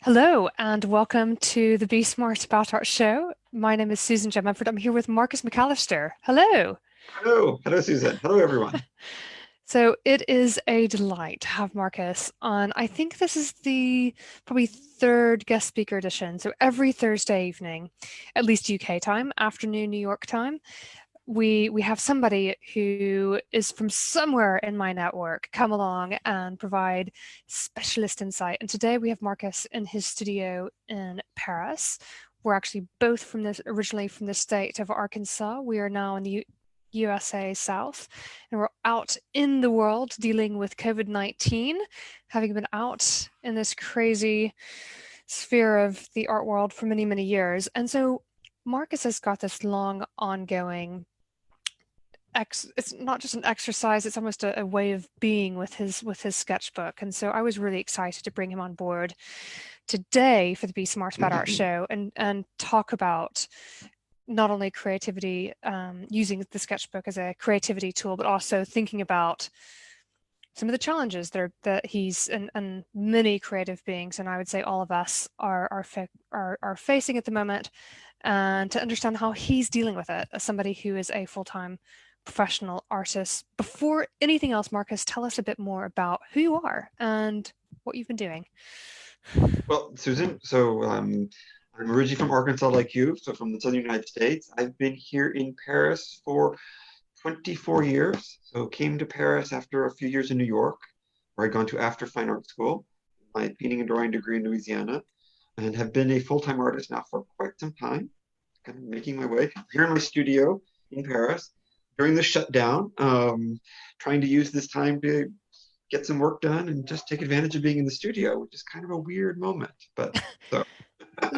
Hello, and welcome to the Be Smart About Art show. My name is Susan J. Mumford. I'm here with Marcus McAllister. Hello. Hello, Susan. Hello, everyone. So it is a delight to have Marcus on. I think this is the probably third guest speaker edition. So every Thursday evening, at least UK time, afternoon New York time, we have somebody who is from somewhere in my network come along and provide specialist insight. And today we have Marcus in his studio in Paris. We're actually both from this originally from the state of Arkansas. We are now in the USA South, and we're out in the world dealing with COVID-19, having been out in this crazy sphere of the art world for many, many years. And so Marcus has got this long ongoing it's not just an exercise, it's almost a way of being with his sketchbook. And so I was really excited to bring him on board today for the Be Smart About Art show and talk about not only creativity, using the sketchbook as a creativity tool, but also thinking about some of the challenges that he's and many creative beings, and I would say all of us are facing at the moment, and to understand how he's dealing with it as somebody who is a full-time professional artist. Before anything else, Marcus, tell us a bit more about who you are and what you've been doing. Well, Susan, I'm originally from Arkansas, like you, so from the southern United States. I've been here in Paris for 24 years. So came to Paris after a few years in New York, where I'd gone to after fine art school, my painting and drawing degree in Louisiana, and have been a full-time artist now for quite some time, kind of making my way here in my studio in Paris during the shutdown, trying to use this time to get some work done and just take advantage of being in the studio, which is kind of a weird moment. But so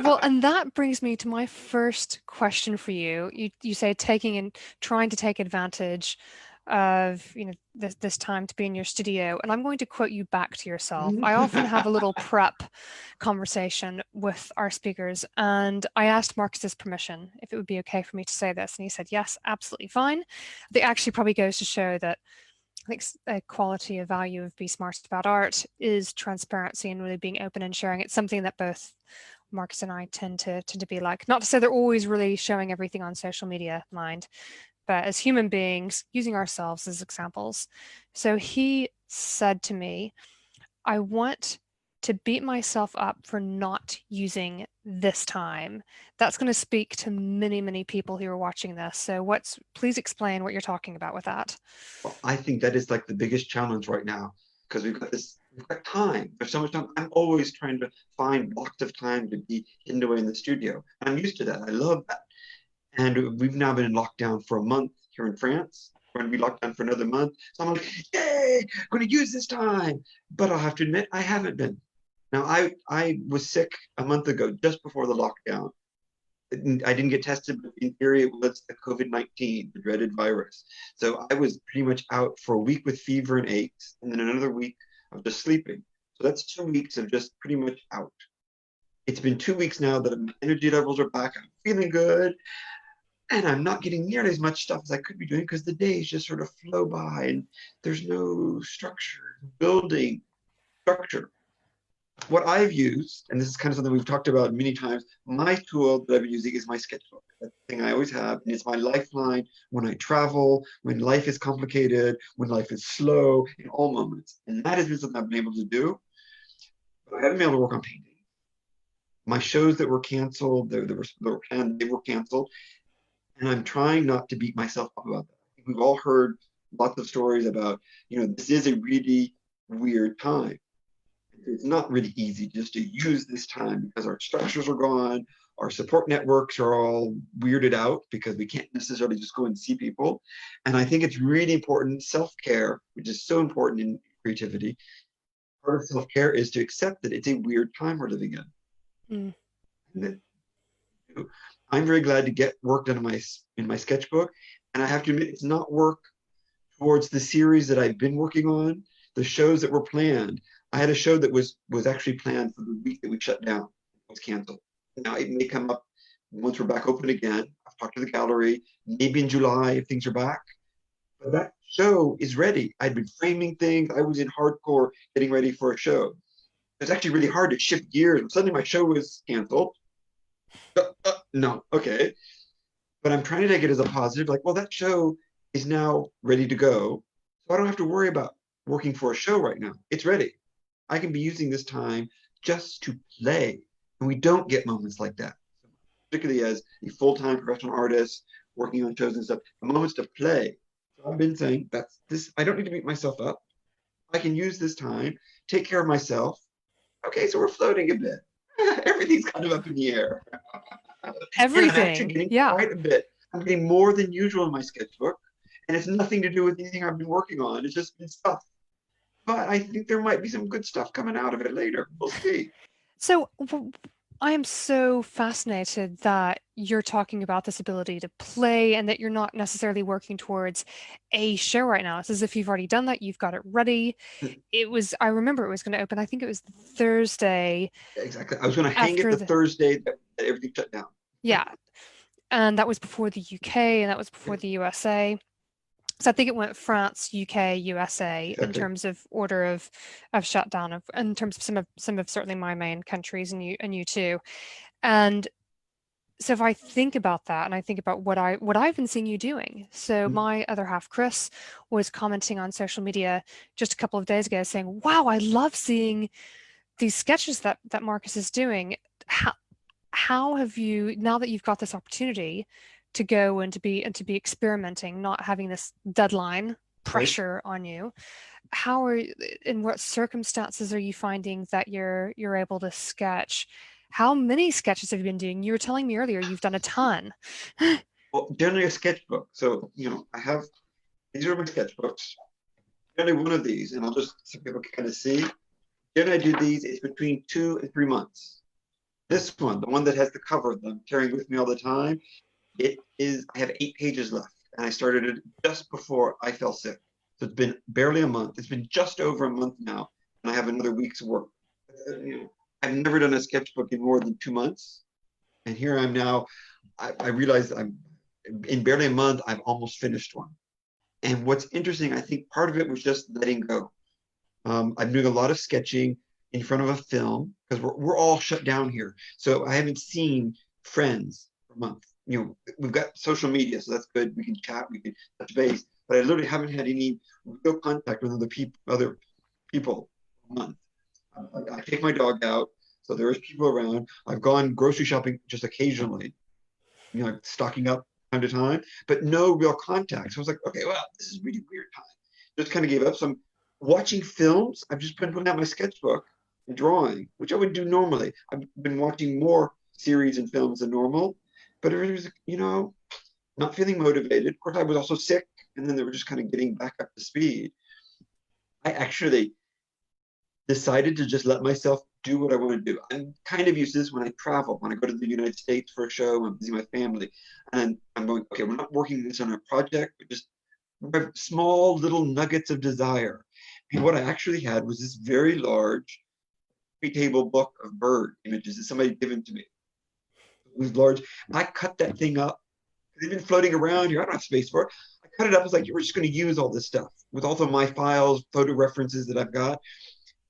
Well, and that brings me to my first question for you. You say taking and trying to take advantage of this time to be in your studio, and I'm going to quote you back to yourself. I often have a little prep conversation with our speakers, and I asked Marcus's permission if it would be okay for me to say this, and he said yes, absolutely fine. I think actually probably goes to show that I think a quality of value of Be Smart About Art is transparency and really being open and sharing. It's something that both Marcus and I tend to be like. Not to say they're always really showing everything on social media, mind, but as human beings, using ourselves as examples. So he said to me, I want to beat myself up for not using this time. That's going to speak to many, many people who are watching this. So please explain what you're talking about with that. well, I think that is like the biggest challenge right now because we've got time. There's so much time. I'm always trying to find blocks of time to be hidden away in the studio. I'm used to that. I love that. And we've now been in lockdown for a month here in France. We're going to be locked down for another month. So I'm like, yay, I'm going to use this time. But I'll have to admit, I haven't been. Now, I was sick a month ago, just before the lockdown. I didn't get tested, but in theory, it was the COVID-19, the dreaded virus. So I was pretty much out for a week with fever and aches, and then another week of just sleeping. So that's 2 weeks of just pretty much out. It's been 2 weeks now that my energy levels are back. I'm feeling good, and I'm not getting nearly as much stuff as I could be doing because the days just sort of flow by, and there's no structure, building structure. What I've used, and this is kind of something we've talked about many times, my tool that I've been using is my sketchbook. That's the thing I always have, and it's my lifeline when I travel, when life is complicated, when life is slow, in all moments. And that has been something I've been able to do. But I haven't been able to work on painting. My shows that were canceled, they were planned, they were canceled, and I'm trying not to beat myself up about that. I think we've all heard lots of stories about, this is a really weird time. It's not really easy just to use this time because our structures are gone, our support networks are all weirded out because we can't necessarily just go and see people. And I think it's really important self-care, which is so important in creativity. Part of self-care is to accept that it's a weird time we're living in. Mm. And that, I'm very glad to get work done in my sketchbook. And I have to admit, it's not work towards the series that I've been working on, the shows that were planned. I had a show that was actually planned for the week that we shut down. It was canceled. Now it may come up once we're back open again. I've talked to the gallery, maybe in July if things are back. But that show is ready. I'd been framing things. I was in hardcore getting ready for a show. It's actually really hard to shift gears. And suddenly my show was canceled. No, okay. But I'm trying to take it as a positive, like, well, that show is now ready to go. So I don't have to worry about working for a show right now. It's ready. I can be using this time just to play. And we don't get moments like that, particularly as a full-time professional artist working on shows and stuff, the moments to play. So I've been saying that's this, I don't need to beat myself up. I can use this time, take care of myself. Okay, so we're floating a bit. Everything's kind of up in the air. And I'm actually Everything. getting Yeah. quite a bit. I'm getting more than usual in my sketchbook. And it's nothing to do with anything I've been working on. It's just been stuff. But I think there might be some good stuff coming out of it later. We'll see. So I am so fascinated that you're talking about this ability to play and that you're not necessarily working towards a show right now. It's as if you've already done that, you've got it ready. I remember it was going to open, I think it was Thursday Exactly. I was going to hang it after the the, Thursday that everything shut down. yeah. And that was before the UK and that was before the USA. So I think it went France, UK, USA in Exactly. terms of order of shutdown of in terms of some of certainly my main countries and you too. And so if I think about that and I think about what I've been seeing you doing. So Mhm. my other half, Chris, was commenting on social media just a couple of days ago saying, "Wow, I love seeing these sketches that Marcus is doing. How how have you, now that you've got this opportunity to go and to be experimenting, not having this deadline Right. pressure on you, how are in what circumstances are you finding that you're able to sketch? How many sketches have you been doing? You were telling me earlier you've done a ton. Well, generally a sketchbook. So, I have these are my sketchbooks. Generally one of these, and I'll just so people can kind of see. Generally I do these, it's between 2 and 3 months. This one, the one that has the cover that I'm carrying with me all the time, I have 8 pages left. And I started it just before I fell sick. So it's been barely a month. It's been just over a month now. And I have another week's work. I've never done a sketchbook in more than 2 months. And here I'm now, I realize I'm in barely a month, I've almost finished one. And what's interesting, I think part of it was just letting go. I'm doing a lot of sketching in front of a film because we're all shut down here. So I haven't seen friends for a month. We've got social media, so that's good. We can chat, we can touch base, but I literally haven't had any real contact with other people for a month. I take my dog out, so there is people around. I've gone grocery shopping just occasionally, stocking up time to time, but no real contact. So I was like, okay, well, this is really weird time. Just kind of gave up. So I'm watching films. I've just been putting out my sketchbook and drawing, which I would do normally. I've been watching more series and films than normal, but it was, not feeling motivated. Of course, I was also sick, and then they were just kind of getting back up to speed. I actually decided to just let myself do what I want to do. I'm kind of used to this when I travel, when I go to the United States for a show, I'm visiting my family, and I'm going, okay, we're not working this on a project, but just small little nuggets of desire. And what I actually had was this very large table book of bird images that somebody had given to me. It was large. I cut that thing up. It's been floating around here. I don't have space for it. I cut it up. I was like, we're just going to use all this stuff with all of my files, photo references that I've got,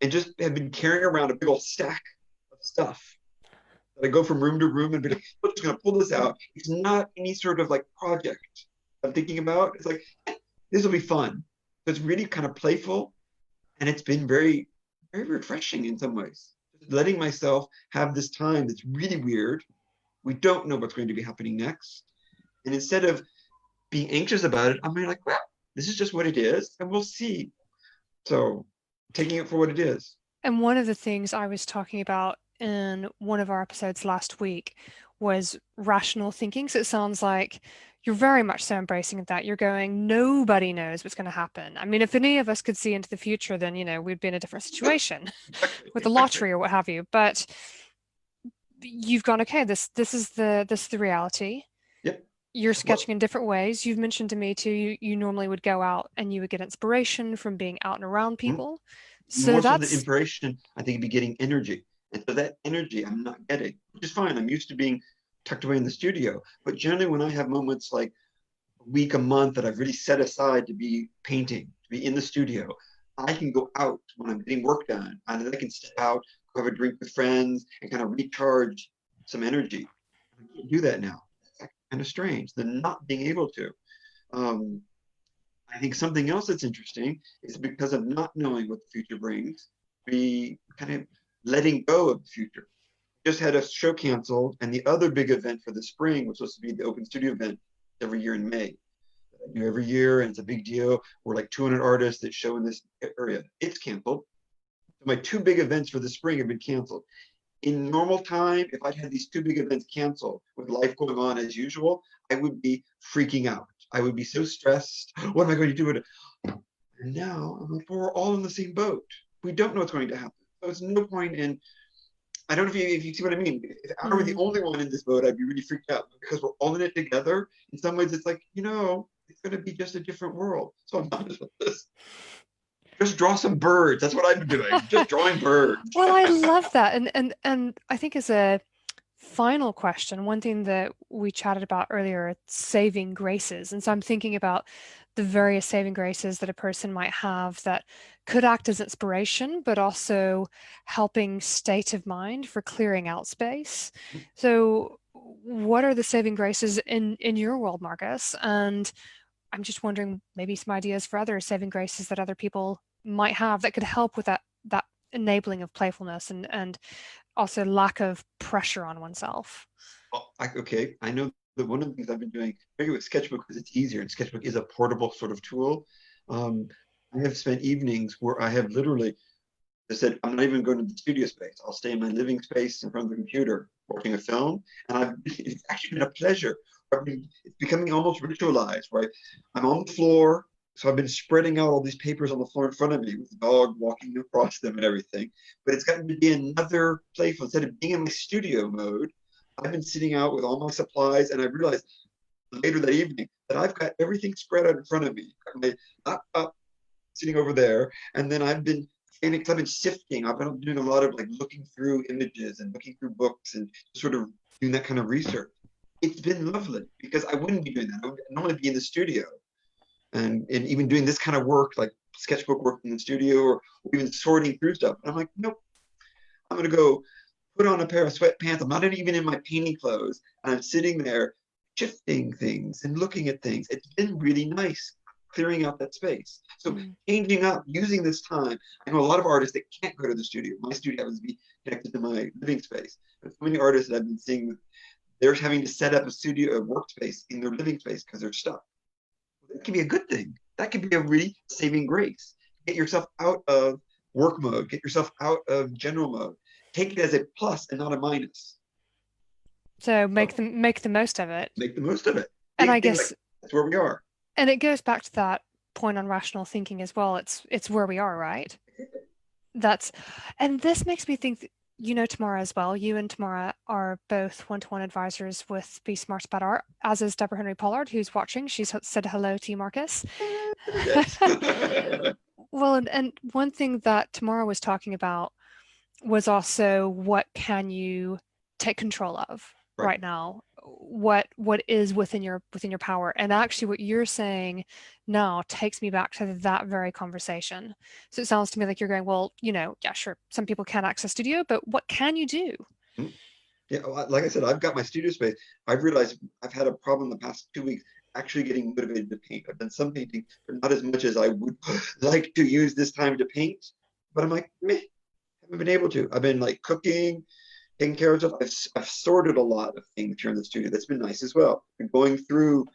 and just have been carrying around a big old stack of stuff. I go from room to room and be like, I'm just going to pull this out. It's not any sort of like project I'm thinking about. It's like, this will be fun. So it's really kind of playful, and it's been very, very refreshing in some ways. Just letting myself have this time that's really weird. We don't know what's going to be happening next. And instead of being anxious about it, I'm really like, well, this is just what it is, and we'll see. So taking it for what it is. And one of the things I was talking about in one of our episodes last week was rational thinking. So it sounds like you're very much so embracing that. You're going, nobody knows what's going to happen. I mean, if any of us could see into the future, then, we'd be in a different situation Exactly, with the exactly. lottery or what have you. But you've gone, okay, this is the reality. Yep. You're Well, sketching in different ways. You've mentioned to me too, you normally would go out and you would get inspiration from being out and around people. So more so than that's inspiration, I think it'd be getting energy. And so that energy I'm not getting, which is fine. I'm used to being tucked away in the studio. But generally, when I have moments like a week, a month that I've really set aside to be painting, to be in the studio, I can go out when I'm getting work done, and then I can step out, have a drink with friends and kind of recharge some energy. I can't do that now. That's kind of strange. The not being able to. Um, I think something else that's interesting is because of not knowing what the future brings, we kind of letting go of the future. Just had a show canceled, and the other big event for the spring was supposed to be the Open Studio event every year in May. I do every year, and it's a big deal. We're like 200 artists that show in this area. It's canceled. So my two big events for the spring have been canceled. In normal time, if I'd had these two big events canceled with life going on as usual, I would be freaking out. I would be so stressed. What am I going to do with it? And now I'm like, we're all in the same boat. We don't know what's going to happen. So it's no point in, I don't know if you see what I mean. If I were the Mm. only one in this boat, I'd be really freaked out. But because we're all in it together, in some ways it's like, it's going to be just a different world. So I'm honest with this. Just draw some birds. That's what I'm doing. Just drawing birds. Well, I love that. And I think as a final question, one thing that we chatted about earlier, saving graces. And so I'm thinking about the various saving graces that a person might have that could act as inspiration, but also helping state of mind for clearing out space. So what are the saving graces in your world, Marcus? And I'm just wondering maybe some ideas for other saving graces that other people might have that could help with that enabling of playfulness and also lack of pressure on oneself. Okay, I know that one of the things I've been doing, maybe with Sketchbook because it's easier, and Sketchbook is a portable sort of tool. Um, I have spent evenings where I have literally just said, I'm not even going to the studio space. I'll stay in my living space in front of the computer watching a film. And it's actually been a pleasure. It's becoming almost ritualized, right? I'm on the floor. So I've been spreading out all these papers on the floor in front of me with the dog walking across them and everything. But it's gotten to be another playful. Instead of being in my studio mode, I've been sitting out with all my supplies, and I realized later that evening that I've got everything spread out in front of me. I've got my laptop sitting over there, and then I've been sifting. I've been doing a lot of like looking through images and looking through books and sort of doing that kind of research. It's been lovely because I wouldn't be doing that. I would normally be in the studio and even doing this kind of work, like sketchbook work in the studio or even sorting through stuff. And I'm like, nope, I'm going to go put on a pair of sweatpants. I'm not even in my painting clothes. And I'm sitting there shifting things and looking at things. It's been really nice clearing out that space. So Mm. changing up, using this time. I know a lot of artists that can't go to the studio. My studio happens to be connected to my living space. There's so many artists that I've been seeing, they're having to set up a studio, a workspace in their living space because they're stuck. That can be a good thing. That can be a really saving grace. Get yourself out of work mode. Get yourself out of general mode. Take it as a plus and not a minus. So So make the most of it. make the most of it. And I Big thing like guess that's where we are. and it goes back to that point on rational thinking as well. It's where we are, right? That's and this makes me think you know Tamara as well. You and Tamara are both one-to-one advisors with Be Smart About Art, as is Deborah Henry Pollard, who's watching. She's said hello to you, Marcus. Yes. Well, and one thing that Tamara was talking about was also what can you take control of Right. right now? What is within your power? And actually what you're saying now takes me back to that very conversation. So it sounds to me like you're going, well, yeah, sure, some people can't access studio, but what can you do? Mhm. Yeah, like I said, I've got my studio space. I've realized I've had a problem the past 2 weeks actually getting motivated to paint. I've done some painting, but not as much as I would like to use this time to paint. But I'm like, meh, haven't been able to. I've been like cooking, taking care of stuff. I've sorted a lot of things here in the studio. That's been nice as well. Been going through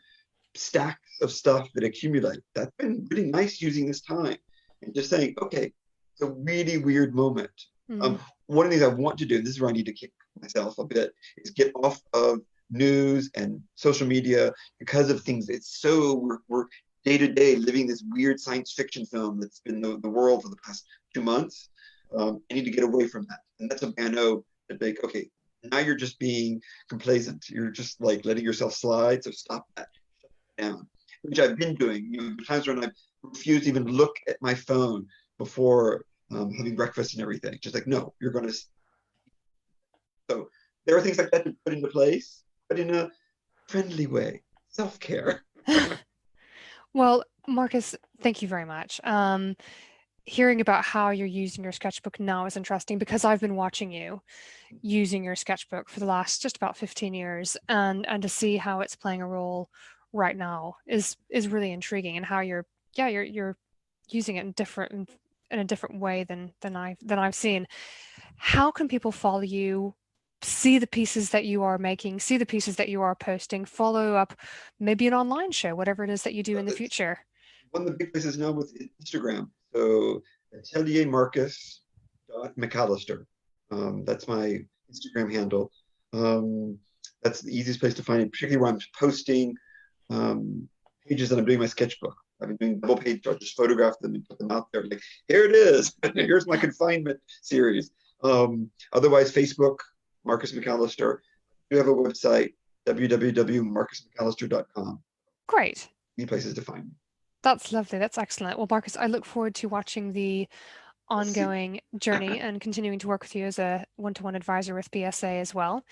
stacks of stuff that accumulate. That's been really nice using this time and just saying, okay, it's a really weird moment. Mm. One of the things I want to do, and this is where I need to kick myself a bit, is get off of news and social media because of things. It's so we're day to day living this weird science fiction film that's been the world for the past 2 months. I need to get away from that, and that's something I know that like okay, now you're just being complacent. You're just like letting yourself slide. So stop that down, which I've been doing. Times when I refuse to even look at my phone before having breakfast and everything. Just like, no, you're going to. So there are things like that to put into place, but in a friendly way, self care. Well, Marcus, thank you very much. hearing about how you're using your sketchbook now is interesting because I've been watching you using your sketchbook for the last just about 15 years, and to see how it's playing a role right now is really intriguing, and how you're using it in a different way than I've seen. How can people follow you, see the pieces that you are making, see the pieces that you are posting, follow up maybe an online show, whatever it is that you do in the That's future? one of the big places now with Instagram. So Atelier Marcus McAllister. That's my Instagram handle. Um, that's the easiest place to find it, particularly when I'm posting um, pages that I'm doing my sketchbook. I've been doing double page, I'll just photograph them and put them out there. Like, here it is. Here's my confinement series. Otherwise, Facebook, Marcus McAllister. I do have a website, www.marcusmcallister.com. Great. Any places to find me. That's lovely. That's excellent. Well, Marcus, I look forward to watching the Let's see. ongoing journey and continuing to work with you as a one-to-one advisor with BSA as well.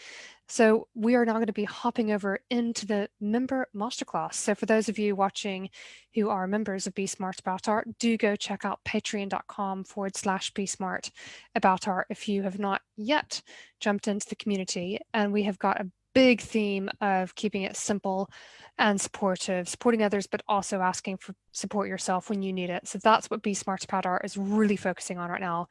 So we are now going to be hopping over into the member masterclass. So for those of you watching who are members of Be Smart About Art, do go check out patreon.com/Be Smart About Art if you have not yet jumped into the community. And we have got a big theme of keeping it simple and supportive, supporting others, but also asking for support yourself when you need it. So that's what Be Smart About Art is really focusing on right now,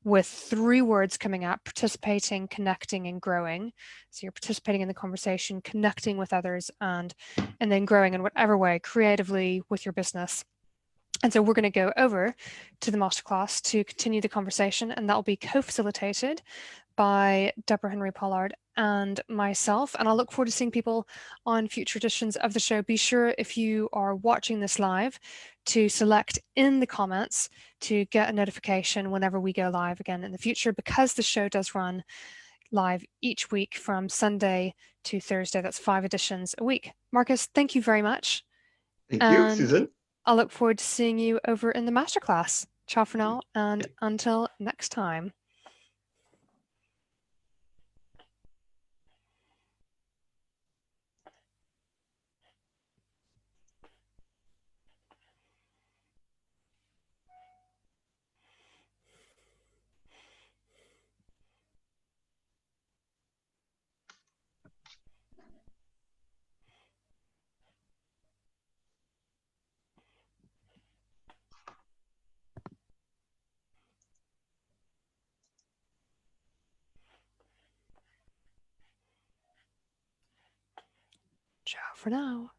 with 3 words coming up: participating, connecting, and growing. So you're participating in the conversation, connecting with others, and then growing in whatever way, creatively with your business. And so we're going to go over to the masterclass to continue the conversation, and that will be co-facilitated by Deborah Henry Pollard and myself. And I look forward to seeing people on future editions of the show. Be sure, if you are watching this live, to select in the comments to get a notification whenever we go live again in the future, because the show does run live each week from Sunday to Thursday. That's 5 editions a week. Marcus, thank you very much. Thank you, And Susan. I look forward to seeing you over in the masterclass. Ciao for now, and Okay. until next time. Ciao for now.